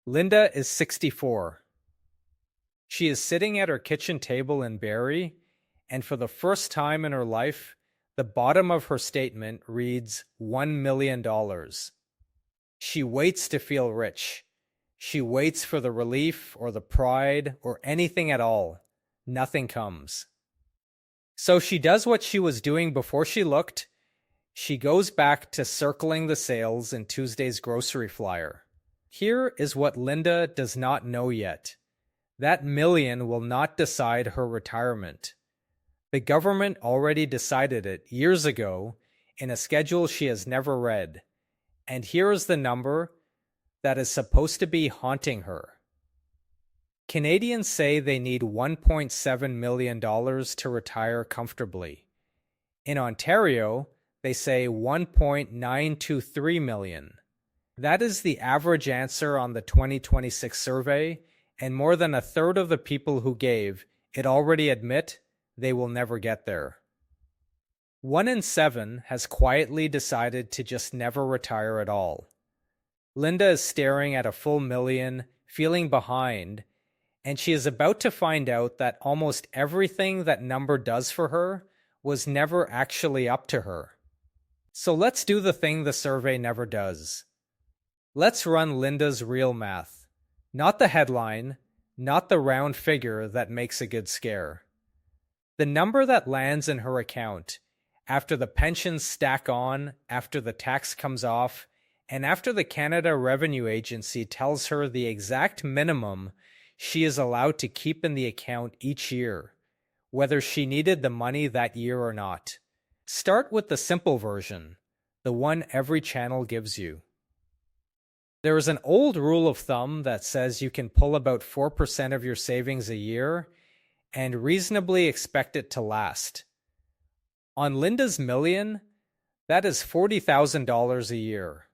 Linda is 64. She is sitting at her kitchen table in Barrie, and for the first time in her life, the bottom of her statement reads $1 million. She waits to feel rich. She waits for the relief or the pride or anything at all. Nothing comes. So she does what she was doing before she looked. She goes back to circling the sales in Tuesday's grocery flyer. Here is what Linda does not know yet. That million will not decide her retirement. The government already decided it years ago in a schedule she has never read. And here is the number that is supposed to be haunting her. Canadians say they need $1.7 million to retire comfortably. In Ontario, they say $1.923 million. That is the average answer on the 2026 survey, and more than a third of the people who gave it already admit they will never get there. 1 in 7 has quietly decided to just never retire at all. Linda is staring at a full million, feeling behind, and she is about to find out that almost everything that number does for her was never actually up to her. So let's do the thing the survey never does. Let's run Linda's real math. Not the headline, not the round figure that makes a good scare. The number that lands in her account, after the pensions stack on, after the tax comes off, and after the Canada Revenue Agency tells her the exact minimum she is allowed to keep in the account each year, whether she needed the money that year or not. Start with the simple version, the one every channel gives you. There is an old rule of thumb that says you can pull about 4% of your savings a year and reasonably expect it to last. On Linda's million, that is $40,000 a year.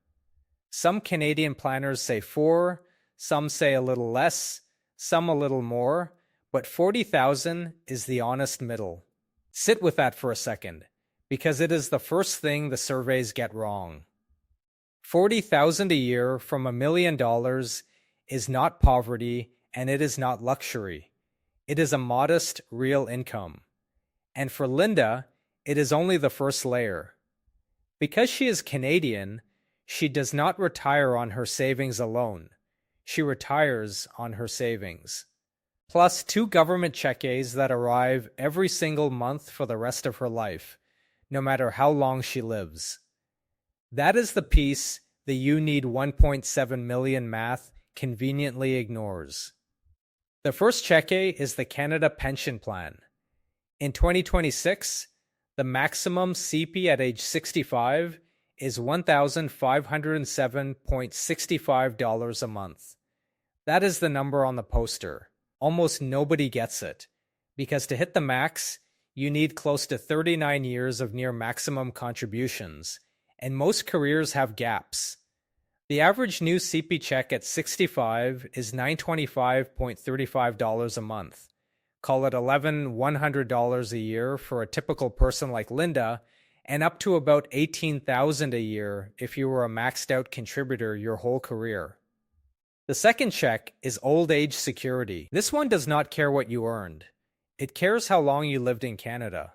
Some Canadian planners say 4, some say a little less, some a little more, but 40,000 is the honest middle. Sit with that for a second, because it is the first thing the surveys get wrong. 40,000 a year from $1 million is not poverty, and it is not luxury. It is a modest, real income. And for Linda, it is only the first layer. Because she is Canadian, she does not retire on her savings alone. She retires on her savings, plus 2 government checks that arrive every single month for the rest of her life, no matter how long she lives. That is the piece the you need 1.7 million math conveniently ignores. The first check is the Canada Pension Plan. In 2026, the maximum CP at age 65 is $1,507.65 a month. That is the number on the poster. Almost nobody gets it, because to hit the max, you need close to 39 years of near maximum contributions, and most careers have gaps. The average new CP check at 65 is $925.35 a month. Call it $1,100 a year for a typical person like Linda, and up to about $18,000 a year if you were a maxed out contributor your whole career. The second check is old age security. This one does not care what you earned. It cares how long you lived in Canada.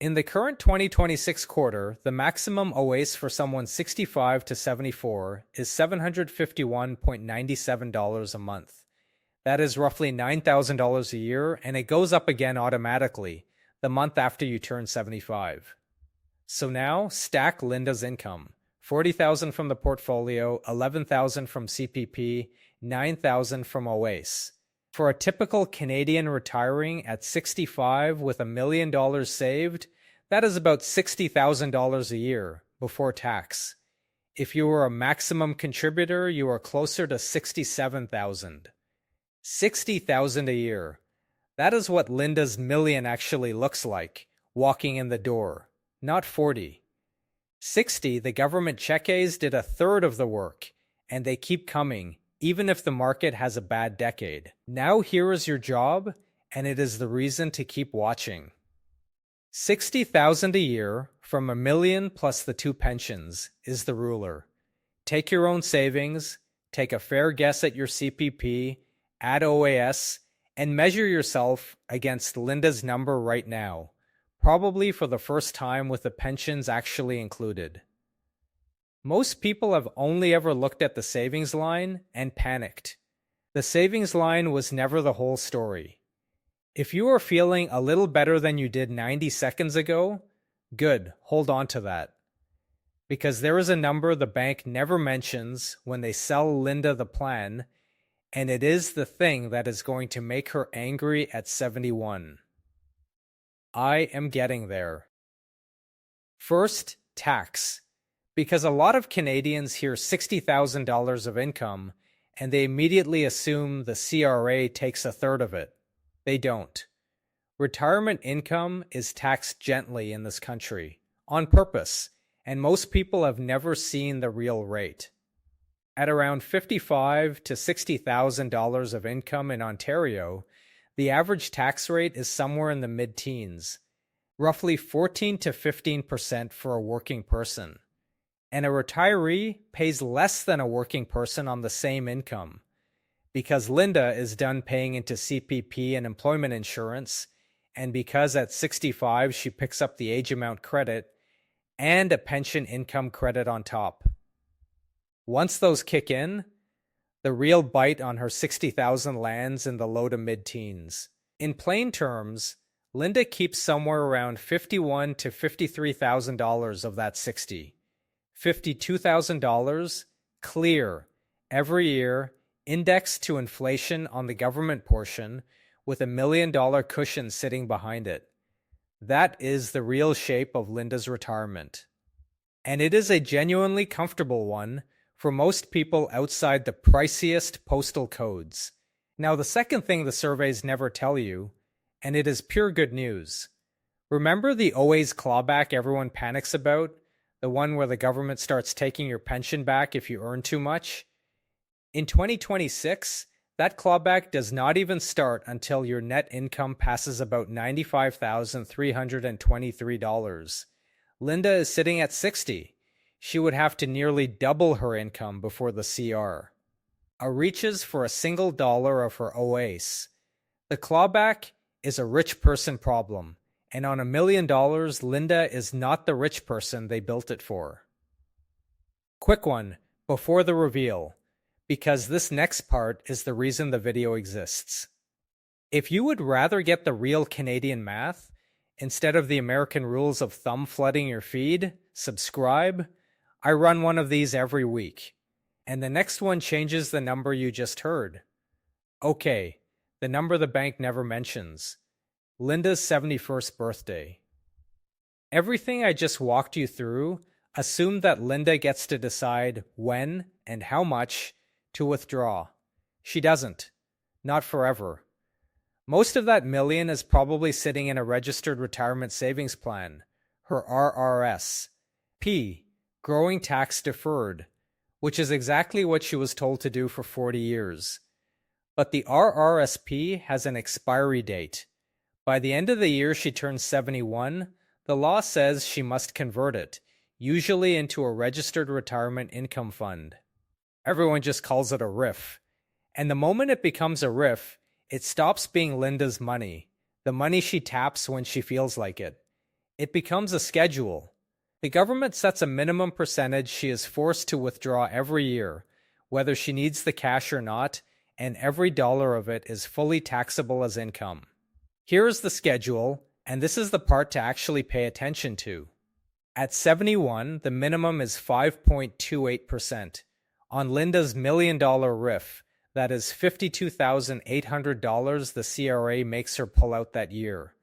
In the current 2026 quarter, the maximum OAS for someone 65 to 74 is $751.97 a month. That is roughly $9,000 a year, and it goes up again automatically the month after you turn 75. So now, stack Linda's income. $40,000 from the portfolio, $11,000 from CPP, $9,000 from OAS. For a typical Canadian retiring at 65 with $1 million saved, that is about $60,000 a year before tax. If you were a maximum contributor, you are closer to $67,000. $60,000 a year. That is what Linda's million actually looks like, walking in the door, not 40. 60, the government check-A's did a third of the work, and they keep coming, even if the market has a bad decade. Now here is your job, and it is the reason to keep watching. $60,000 a year from $1 million plus the 2 pensions is the ruler. Take your own savings, take a fair guess at your CPP, add OAS, and measure yourself against Linda's number right now, probably for the first time with the pensions actually included. Most people have only ever looked at the savings line and panicked. The savings line was never the whole story. If you are feeling a little better than you did 90 seconds ago, good, hold on to that. Because there is a number the bank never mentions when they sell Linda the plan, and it is the thing that is going to make her angry at 71. I am getting there. First, tax. Because a lot of Canadians hear $60,000 of income and they immediately assume the CRA takes a third of it. They don't. Retirement income is taxed gently in this country, on purpose, and most people have never seen the real rate. At around $55,000 to $60,000 of income in Ontario, the average tax rate is somewhere in the mid-teens, roughly 14 to 15% for a working person. And a retiree pays less than a working person on the same income. Because Linda is done paying into CPP and employment insurance, and because at 65 she picks up the age amount credit and a pension income credit on top. Once those kick in, the real bite on her $60,000 lands in the low to mid-teens. In plain terms, Linda keeps somewhere around $51,000 to $53,000 of that $60,000. $52,000 clear every year, indexed to inflation on the government portion with $1 million cushion sitting behind it. That is the real shape of Linda's retirement. And it is a genuinely comfortable one for most people outside the priciest postal codes. Now, the second thing the surveys never tell you, and it is pure good news. Remember the OAS clawback everyone panics about? The one where the government starts taking your pension back if you earn too much? In 2026, that clawback does not even start until your net income passes about $95,323. Linda is sitting at 60. She would have to nearly double her income before the CR. Reaches for a single dollar of her OAS. The clawback is a rich person problem. And on $1 million, Linda is not the rich person they built it for. Quick one, before the reveal, because this next part is the reason the video exists. If you would rather get the real Canadian math, instead of the American rules of thumb flooding your feed, subscribe. I run one of these every week. And the next one changes the number you just heard. Okay, the number the bank never mentions. Linda's 71st birthday. Everything I just walked you through assumed that Linda gets to decide when and how much to withdraw. She doesn't. Not forever. Most of that million is probably sitting in a registered retirement savings plan, her RRSP, growing tax deferred, which is exactly what she was told to do for 40 years. But the RRSP has an expiry date. By the end of the year she turns 71, the law says she must convert it, usually into a registered retirement income fund. Everyone just calls it a RRIF. And the moment it becomes a RRIF, it stops being Linda's money, the money she taps when she feels like it. It becomes a schedule. The government sets a minimum percentage she is forced to withdraw every year, whether she needs the cash or not, and every dollar of it is fully taxable as income. Here is the schedule, and this is the part to actually pay attention to. At 71, the minimum is 5.28%. On Linda's $1 million RRIF, that is $52,800 the CRA makes her pull out that year.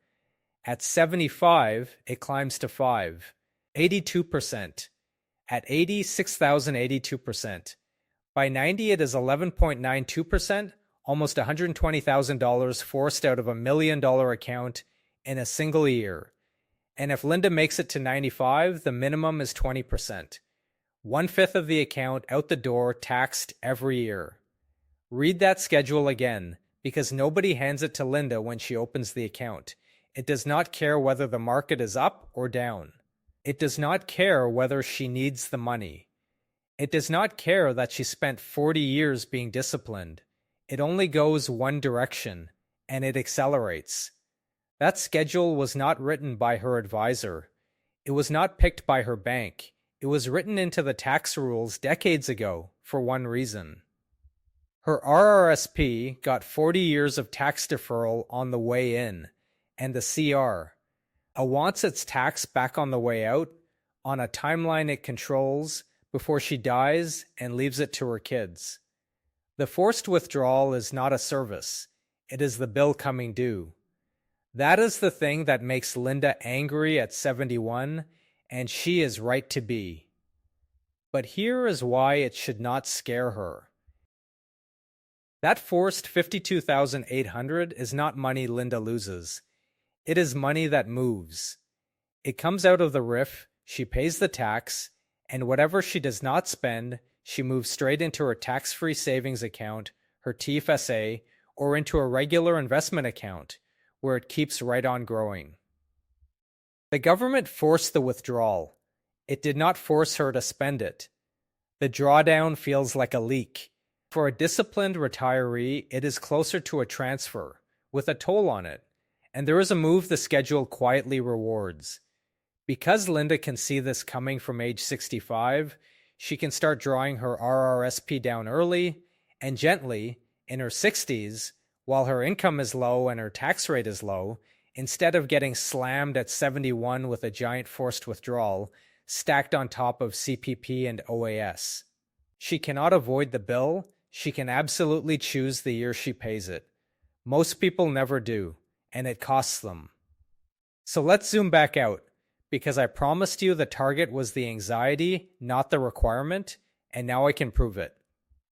At 75, it climbs to 82%. At 80, $6,082. By 90, it is 11.92%, almost $120,000 forced out of $1 million account in a single year. And if Linda makes it to 95, the minimum is 20%. 1/5 of the account out the door, taxed every year. Read that schedule again, because nobody hands it to Linda when she opens the account. It does not care whether the market is up or down. It does not care whether she needs the money. It does not care that she spent 40 years being disciplined. It only goes one direction, and it accelerates. That schedule was not written by her advisor. It was not picked by her bank. It was written into the tax rules decades ago for one reason. Her RRSP got 40 years of tax deferral on the way in, and the CR wants its tax back on the way out, on a timeline it controls, before she dies and leaves it to her kids. The forced withdrawal is not a service. It is the bill coming due. That is the thing that makes Linda angry at 71, and she is right to be. But here is why it should not scare her. That forced $52,800 is not money Linda loses. It is money that moves. It comes out of the RRIF, she pays the tax, and whatever she does not spend, she moves straight into her tax-free savings account, her TFSA, or into a regular investment account, where it keeps right on growing. The government forced the withdrawal. It did not force her to spend it. The drawdown feels like a leak. For a disciplined retiree, it is closer to a transfer, with a toll on it, and there is a move the schedule quietly rewards. Because Linda can see this coming from age 65, she can start drawing her RRSP down early and gently in her 60s, while her income is low and her tax rate is low, instead of getting slammed at 71 with a giant forced withdrawal stacked on top of CPP and OAS. She cannot avoid the bill. She can absolutely choose the year she pays it. Most people never do, and it costs them. So let's zoom back out, because I promised you the target was the anxiety, not the requirement, and now I can prove it.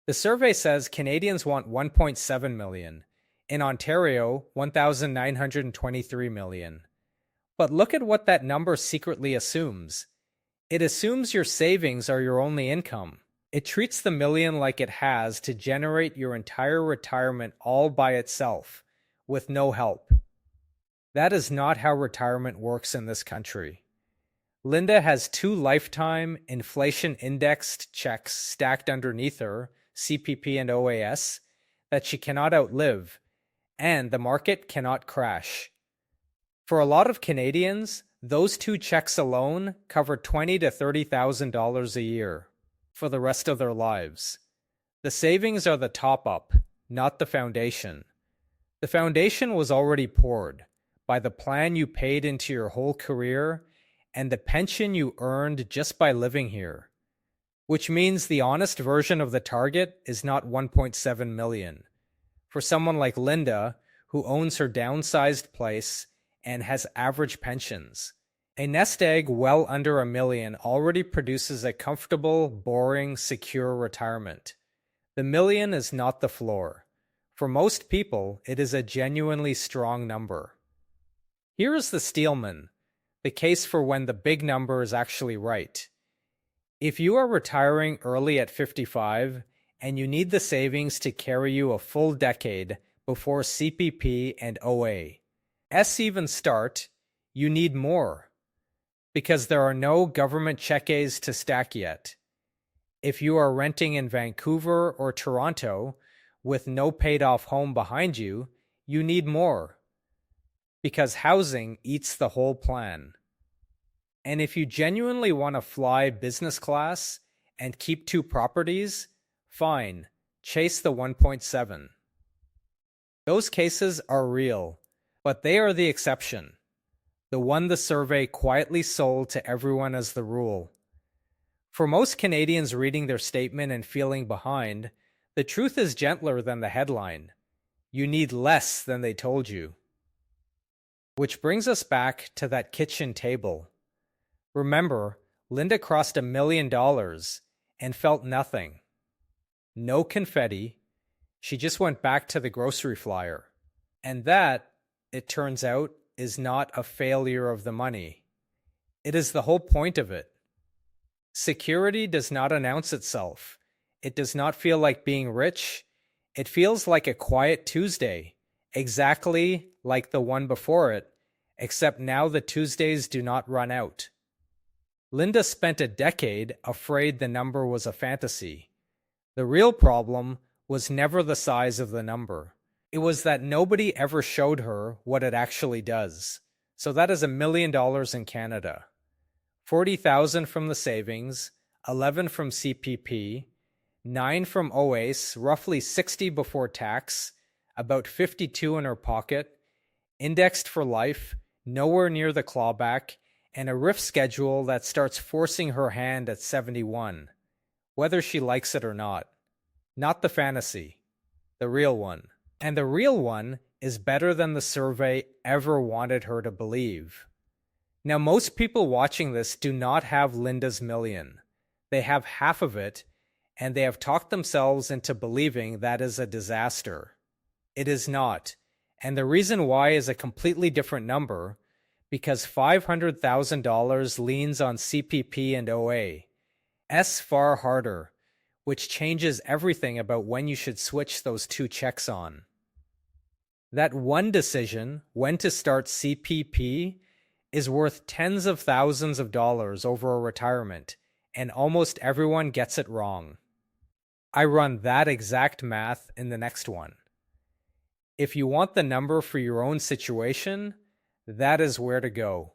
The survey says Canadians want 1.7 million. In Ontario, 1,923 million. But look at what that number secretly assumes. It assumes your savings are your only income. It treats the million like it has to generate your entire retirement all by itself, with no help. That is not how retirement works in this country. Linda has 2 lifetime inflation-indexed checks stacked underneath her, CPP and OAS, that she cannot outlive, and the market cannot crash. For a lot of Canadians, those 2 checks alone cover $20,000 to $30,000 a year for the rest of their lives. The savings are the top-up, not the foundation. The foundation was already poured by the plan you paid into your whole career and the pension you earned just by living here, which means the honest version of the target is not 1.7 million. For someone like Linda, who owns her downsized place and has average pensions, a nest egg well under $1 million already produces a comfortable, boring, secure retirement. The $1 million is not the floor. For most people, it is a genuinely strong number. Here is the Steelman, the case for when the big number is actually right. If you are retiring early at 55 and you need the savings to carry you a full decade before CPP and OAS even start, you need more, because there are no government check-As to stack yet. If you are renting in Vancouver or Toronto with no paid-off home behind you, you need more, because housing eats the whole plan. And if you genuinely want to fly business class and keep 2 properties, fine, chase the 1.7. Those cases are real, but they are the exception. The one the survey quietly sold to everyone as the rule. For most Canadians reading their statement and feeling behind, the truth is gentler than the headline. You need less than they told you. Which brings us back to that kitchen table. Remember, Linda crossed $1 million and felt nothing. No confetti. She just went back to the grocery flyer. And that, it turns out, is not a failure of the money. It is the whole point of it. Security does not announce itself. It does not feel like being rich. It feels like a quiet Tuesday, exactly like the one before it, except now the Tuesdays do not run out. Linda spent a decade afraid the number was a fantasy. The real problem was never the size of the number. It was that nobody ever showed her what it actually does. So that is $1 million in Canada. 40,000 from the savings, 11 from CPP, 9 from OAS, roughly 60 before tax, about 52 in her pocket, indexed for life, nowhere near the clawback, and a RRIF schedule that starts forcing her hand at 71, whether she likes it or not. Not the fantasy, the real one. And the real one is better than the survey ever wanted her to believe. Now, most people watching this do not have Linda's million. They have half of it, and they have talked themselves into believing that is a disaster. It is not. And the reason why is a completely different number, because $500,000 leans on CPP and OAS far harder, which changes everything about when you should switch those two checks on. That one decision, when to start CPP, is worth tens of thousands of dollars over a retirement, and almost everyone gets it wrong. I run that exact math in the next one. If you want the number for your own situation, that is where to go.